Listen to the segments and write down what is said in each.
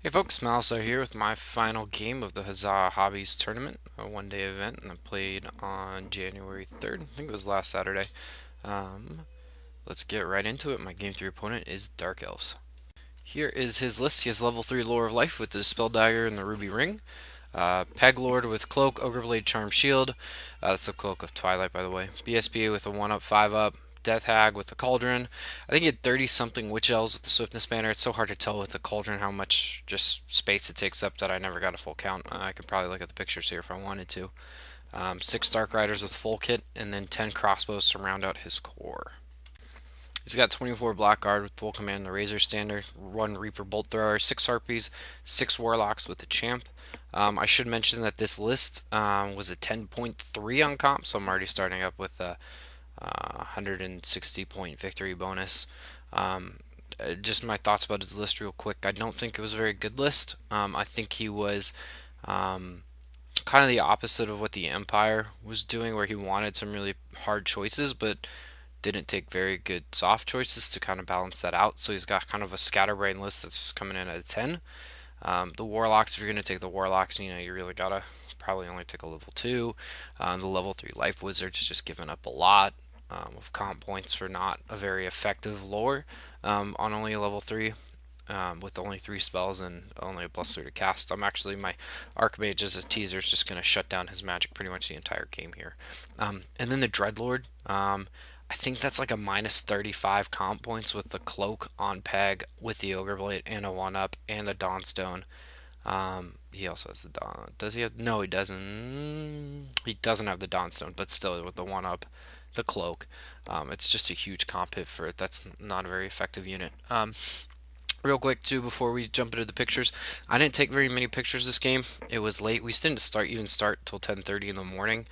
Hey folks, Maliso here with my final game of the Huzzah Hobbies tournament, a one-day event, and I played on January 3rd. I think it was last Saturday. Um, let's get right into it. My game 3 opponent is Dark Elves. Here is his list. He has level 3 Lore of Life with the Spell Dagger and the Ruby Ring. Peg Lord with Cloak, Ogre Blade, Charm Shield. That's the Cloak of Twilight, by the way. BSB with a 1-up, 5-up. Death Hag with the Cauldron. I think he had 30 something Witch Elves with the Swiftness banner. It's so hard to tell with the Cauldron how much just space it takes up that I never got a full count. I could probably look at the pictures here if I wanted to. 6 Dark Riders with full kit, and then 10 crossbows to round out his core. He's got 24 Blackguard with full command, the Razor Standard, 1 Reaper Bolt Thrower, 6 Harpies, 6 Warlocks with the Champ. I should mention that this list was a 10.3 on comp, so I'm already starting up with a 160 point victory bonus. Just my thoughts about his list, real quick. I don't think it was a very good list. I think he was kind of the opposite of what the Empire was doing, where he wanted some really hard choices, but didn't take very good soft choices to kind of balance that out. So he's got kind of a scatterbrain list that's coming in at a 10. The Warlocks, if you're going to take the Warlocks, you really gotta probably only take a level 2. The level 3 Life Wizard's just given up a lot of comp points for not a very effective lore on only a level 3. With only 3 spells and only a +3 to cast. My Archmage as a teaser is just going to shut down his magic pretty much the entire game here. And then the Dreadlord, I think that's like a -35 comp points with the Cloak on Peg, with the Ogre Blade, and a 1-up, and the Dawnstone. He also has the Dawn. Does he have? No, he doesn't. He doesn't have the Dawnstone, but still with the 1-up, the Cloak. It's just a huge comp hit for it. That's not a very effective unit. Real quick too, before we jump into the pictures, I didn't take very many pictures this game. It was late. We didn't start till 10:30 in the morning,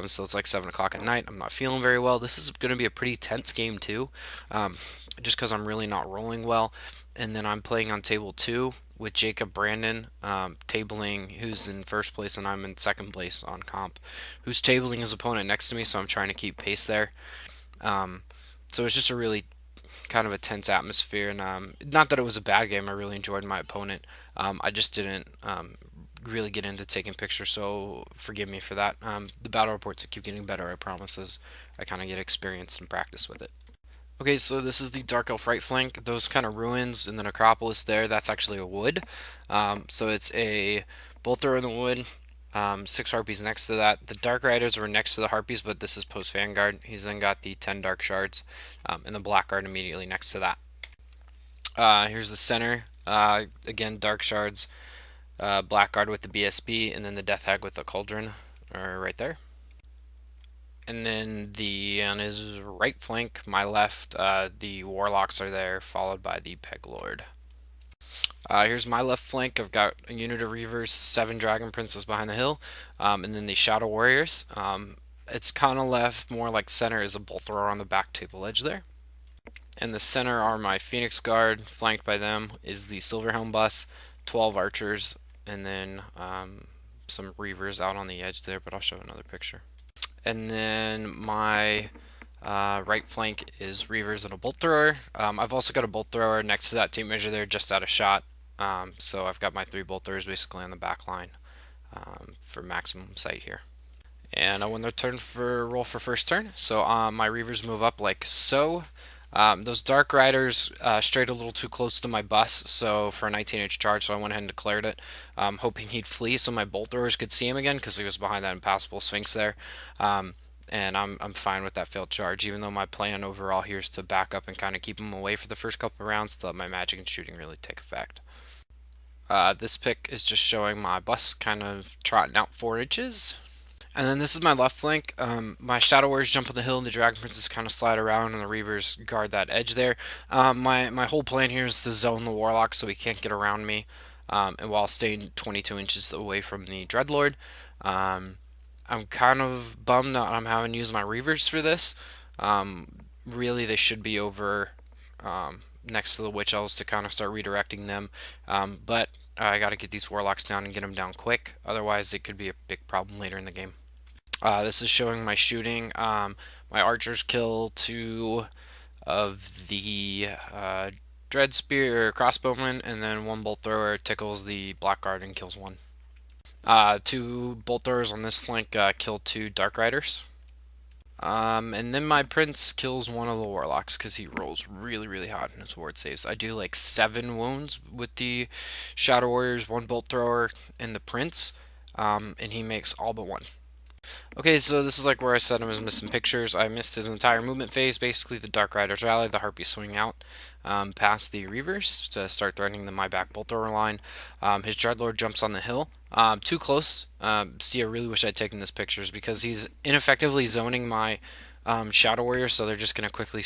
so it's like 7 o'clock at night. I'm not feeling very well. This is going to be a pretty tense game too, just because I'm really not rolling well. And then I'm playing on table 2 with Jacob Brandon, tabling, who's in first place, and I'm in second place on comp, who's tabling his opponent next to me. So I'm trying to keep pace there. So it's just a really kind of a tense atmosphere, and not that it was a bad game. I really enjoyed my opponent. I just didn't really get into taking pictures, so forgive me for that. The battle reports keep getting better, I promise, as I kind of get experience and practice with it. Okay, so this is the Dark Elf right flank. Those kind of ruins and the necropolis there, that's actually a wood. So it's a bolt thrower in the wood. 6 harpies next to that. The Dark Riders were next to the harpies, but this is post Vanguard. He's then got the 10 Dark Shards, and the Blackguard immediately next to that. Here's the center. Again, Dark Shards, Blackguard with the BSB, and then the Death Hag with the Cauldron are right there. And then on his right flank, my left, the Warlocks are there, followed by the Peg Lord. Here's my left flank. I've got a unit of Reavers, 7 Dragon Princes behind the hill, and then the Shadow Warriors. It's kind of left more like center is a bolt thrower on the back table edge there. And the center are my Phoenix Guard. Flanked by them is the Silverhelm Bus, 12 Archers, and then some Reavers out on the edge there, but I'll show another picture. And then my right flank is Reavers and a Bolt Thrower. I've also got a Bolt Thrower next to that tape measure there, just out of shot. So I've got my 3 Bolt Throwers basically on the back line for maximum sight here. And I win their turn for roll for first turn. So my Reavers move up like so. Those Dark Riders strayed a little too close to my bus, so for a 19-inch charge, so I went ahead and declared it, hoping he'd flee so my Bolt Throwers could see him again, because he was behind that impassable Sphinx there. And I'm fine with that failed charge, even though my plan overall here is to back up and kind of keep him away for the first couple of rounds to let my magic and shooting really take effect. This pick is just showing my bus kind of trotting out 4 inches. And then this is my left flank. My Shadow Warriors jump on the hill, and the Dragon Princes kind of slide around, and the Reavers guard that edge there. My whole plan here is to zone the Warlock so he can't get around me, and while staying 22 inches away from the Dreadlord. I'm kind of bummed that I'm having to use my Reavers for this. Really, they should be over next to the Witch Elves to kind of start redirecting them. But I got to get these Warlocks down and get them down quick. Otherwise, it could be a big problem later in the game. This is showing my shooting. My archers kill 2 of the dread spear or crossbowman, and then one bolt thrower tickles the blackguard and kills one. Two bolt throwers on this flank kill two dark riders. And then my prince kills one of the warlocks because he rolls really, really hot in his ward saves. I do like 7 wounds with the shadow warriors, one bolt thrower, and the prince, and he makes all but one. Okay, so this is like where I said I was missing pictures. I missed his entire movement phase. Basically, the Dark Riders rally, the Harpies swing out past the Reavers to start threatening the My Back Bolt Thrower line. His Dreadlord jumps on the hill. Too close. See, I really wish I'd taken this pictures because he's ineffectively zoning my Shadow Warriors, so they're just going to quickly,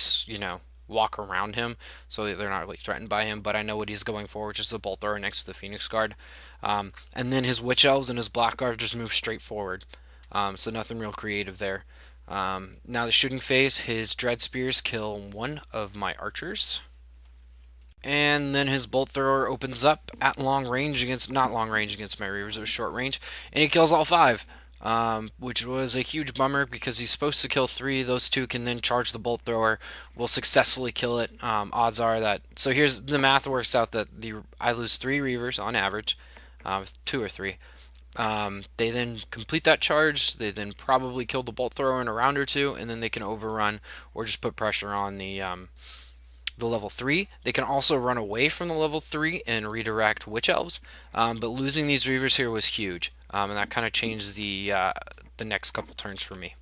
walk around him, so they're not really threatened by him. But I know what he's going for, which is the Bolt Thrower next to the Phoenix Guard. And then his Witch Elves and his Blackguard just move straight forward. So nothing real creative there. Now the shooting phase, his Dread Spears kill one of my archers. And then his bolt thrower opens up at long range against, not long range against my reavers, it was short range, and he kills all 5. Which was a huge bummer because he's supposed to kill 3. Those 2 can then charge the bolt thrower, will successfully kill it. Odds are that. So here's the math works out that I lose 3 reavers on average, 2 or 3. They then complete that charge. They then probably kill the bolt thrower in a round or 2, and then they can overrun or just put pressure on the level 3. They can also run away from the level 3 and redirect Witch Elves. But losing these Reavers here was huge, and that kind of changed the next couple turns for me.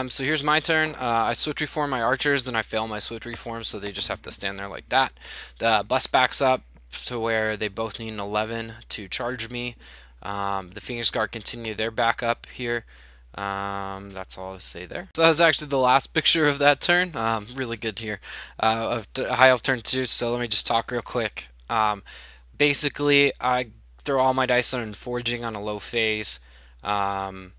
So here's my turn. I switch reform my archers, then I fail my switch reform, so they just have to stand there like that. The bus backs up to where they both need an 11 to charge me. The Phoenix Guard continue their backup here. That's all to say there. So that was actually the last picture of that turn. Really good here of High Elf turn 2. So let me just talk real quick. Basically, I throw all my dice on forging on a low phase. Oh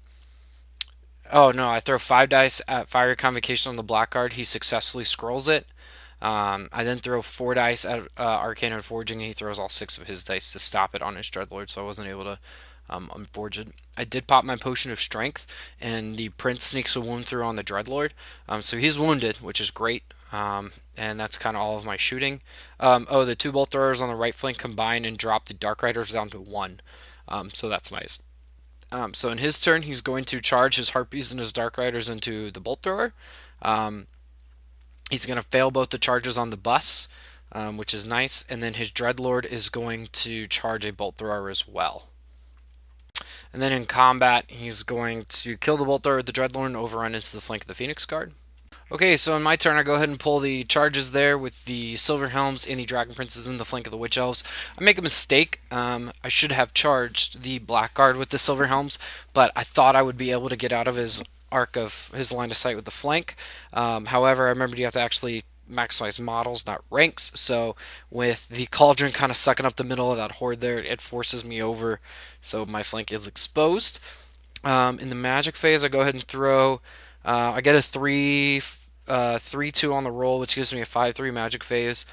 no, I throw 5 dice at Fiery Convocation on the Blackguard. He successfully scrolls it. I then throw 4 dice at Arcane and Forging, and he throws all 6 of his dice to stop it on his Dreadlord, so I wasn't able to unforge it. I did pop my Potion of Strength, and the Prince sneaks a wound through on the Dreadlord, so he's wounded, which is great, and that's kind of all of my shooting. The 2 Bolt Throwers on the right flank combine and drop the Dark Riders down to 1, so that's nice. So in his turn, he's going to charge his Harpies and his Dark Riders into the Bolt Thrower. He's going to fail both the charges on the bus, which is nice, and then his Dreadlord is going to charge a Bolt Thrower as well. And then in combat, he's going to kill the Bolt Thrower with the Dreadlord and overrun into the flank of the Phoenix Guard. Okay, so in my turn, I go ahead and pull the charges there with the Silver Helms and the Dragon Princes in the flank of the Witch Elves. I make a mistake. I should have charged the Blackguard with the Silver Helms, but I thought I would be able to get out of his arc of his line of sight with the flank. However, I remembered you have to actually maximize models, not ranks. So with the Cauldron kind of sucking up the middle of that horde there, it forces me over, so my flank is exposed. In the magic phase, I go ahead and throw. I get a 3-2 on the roll, which gives me a 5-3 magic phase.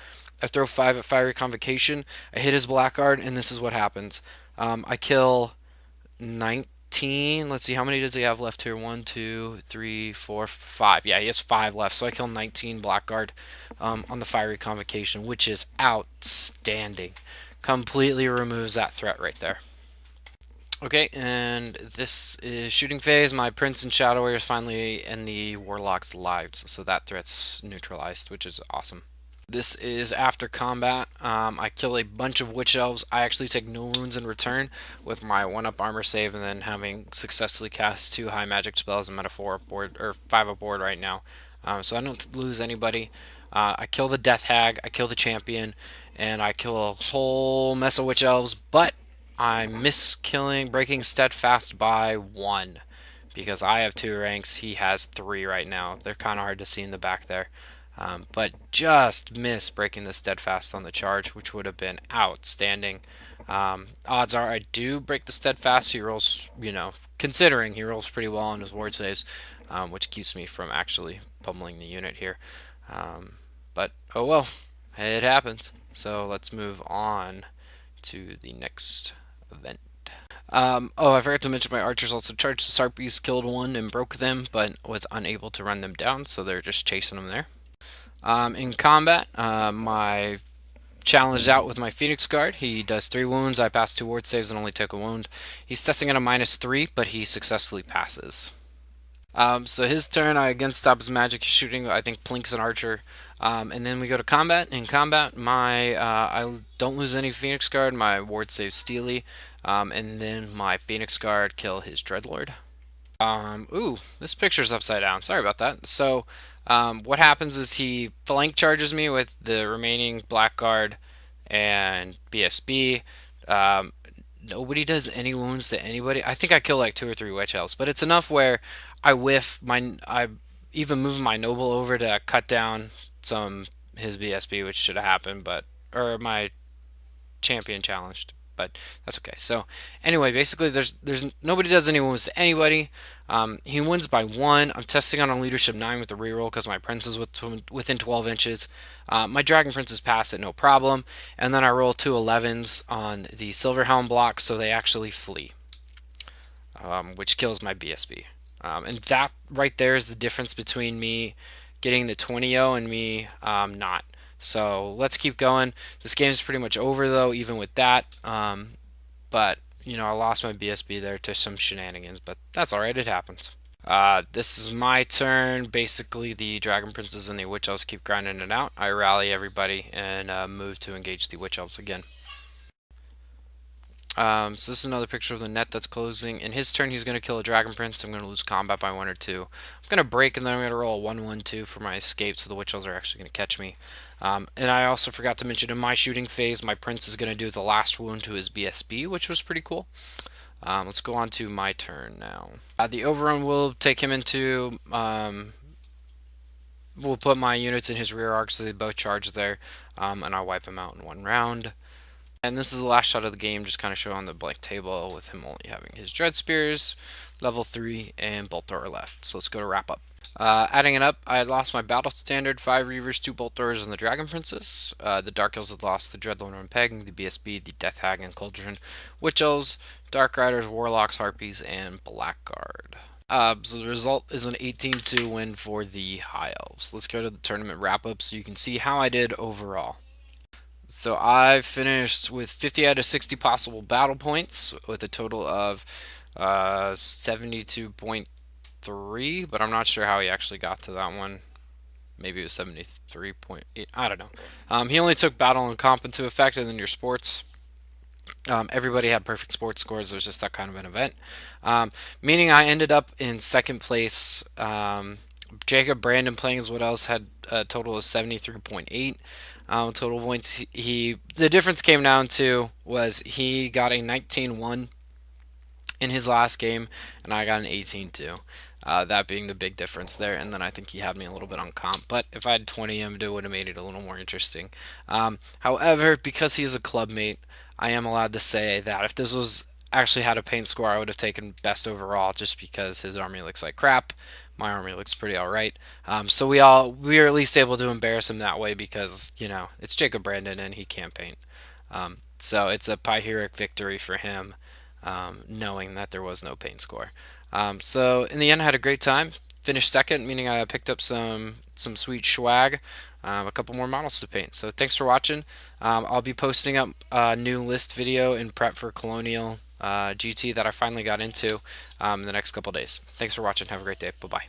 I throw 5 at Fiery Convocation. I hit his Blackguard, and this is what happens. I kill 19. Let's see, how many does he have left here? 1, 2, 3, 4, 5. Yeah, he has 5 left, so I kill 19 Blackguard on the Fiery Convocation, which is outstanding. Completely removes that threat right there. Okay, and this is shooting phase. My Prince and Shadow Warriors finally end the Warlock's lives, so that threat's neutralized, which is awesome. This is after combat. I kill a bunch of Witch Elves. I actually take no wounds in return with my 1-up armor save, and then having successfully cast 2 high magic spells. I'm at a 4-up board, or 5-up board right now, so I don't lose anybody. I kill the Death Hag, I kill the Champion, and I kill a whole mess of Witch Elves, but I miss breaking Steadfast by 1 because I have 2 ranks. He has 3 right now. They're kind of hard to see in the back there. But just miss breaking the Steadfast on the charge, which would have been outstanding. Odds are I do break the Steadfast. He rolls, considering he rolls pretty well on his ward saves, which keeps me from actually pummeling the unit here. But oh well, it happens. So let's move on to the next event. I forgot to mention my archers also charged the Harpies, killed 1 and broke them, but was unable to run them down, so they're just chasing them there. In combat, my challenged out with my Phoenix Guard. He does 3 wounds. I pass 2 ward saves and only took a wound. He's testing at a -3, but he successfully passes. So his turn, I again stop his magic. He's shooting, I think, Plink's an archer. And then we go to combat. In combat, I don't lose any Phoenix Guard. My ward saves Steely. And then my Phoenix Guard kill his Dreadlord. Ooh, this picture's upside down. Sorry about that. So, what happens is he flank charges me with the remaining Blackguard and BSB. Um, Nobody does any wounds to anybody. I think I kill like 2 or 3 Witch Elves, but it's enough where I even move my Noble over to cut down some his BSB, which should have happened, but or my champion challenged, but that's okay. So anyway, basically, there's nobody does any wounds to anybody. He wins by 1. I'm testing on a leadership 9 with the reroll because my prince is within 12 inches. My dragon princes pass it no problem, and then I roll 2 11s on the silver helm block, so they actually flee, which kills my BSB. And that right there is the difference between me getting the 20-0 and me not. So let's keep going. This game is pretty much over though, even with that. But you know, I lost my BSB there to some shenanigans, but that's alright, it happens. This is my turn. Basically, the Dragon Princes and the Witch Elves keep grinding it out. I rally everybody and move to engage the Witch Elves again. So this is another picture of the net that's closing. In his turn, he's going to kill a Dragon Prince. I'm going to lose combat by 1 or 2. I'm going to break, and then I'm going to roll a 1-1-2 for my escape, so the Witch Elves are actually going to catch me. And I also forgot to mention in my shooting phase, my Prince is going to do the last wound to his BSB, which was pretty cool. Let's go on to my turn now. The overrun will take him into... we'll put my units in his rear arc so they both charge there, and I'll wipe him out in 1 round. And this is the last shot of the game, just kind of showing the blank table with him only having his Dread Spears, level 3, and Bolt Thrower left. So let's go to wrap up. Adding it up, I had lost my Battle Standard, 5 Reavers, 2 Bolt Throwers, and the Dragon Princess. The Dark Elves had lost the Dreadlord and Peg, the BSB, the Death Hag, and Cauldron. Witch Elves, Dark Riders, Warlocks, Harpies, and Blackguard. So the result is an 18-2 win for the High Elves. Let's go to the tournament wrap-up so you can see how I did overall. So I finished with 50 out of 60 possible battle points with a total of 72.3, but I'm not sure how he actually got to that one. Maybe it was 73.8. I don't know. He only took battle and comp into effect, and then your sports. Everybody had perfect sports scores. It was just that kind of an event. Meaning I ended up in second place. Jacob Brandon playing as what else had a total of 73.8. Total points. The difference came down to was he got a 19-1 in his last game, and I got an 18-2. That being the big difference there, and then I think he had me a little bit on comp. But if I had 20 him, it would have made it a little more interesting. However, because he's a club mate, I am allowed to say that if this was actually had a paint score, I would have taken best overall, just because his army looks like crap. My army looks pretty alright. So we were at least able to embarrass him that way because, you know, it's Jacob Brandon and he can't paint. So it's a Pyrrhic victory for him, knowing that there was no paint score. So in the end, I had a great time. Finished second, meaning I picked up some sweet swag, a couple more models to paint. So thanks for watching. I'll be posting up a new list video in prep for Colonial GT that I finally got into in the next couple days. Thanks for watching. Have a great day. Bye-bye.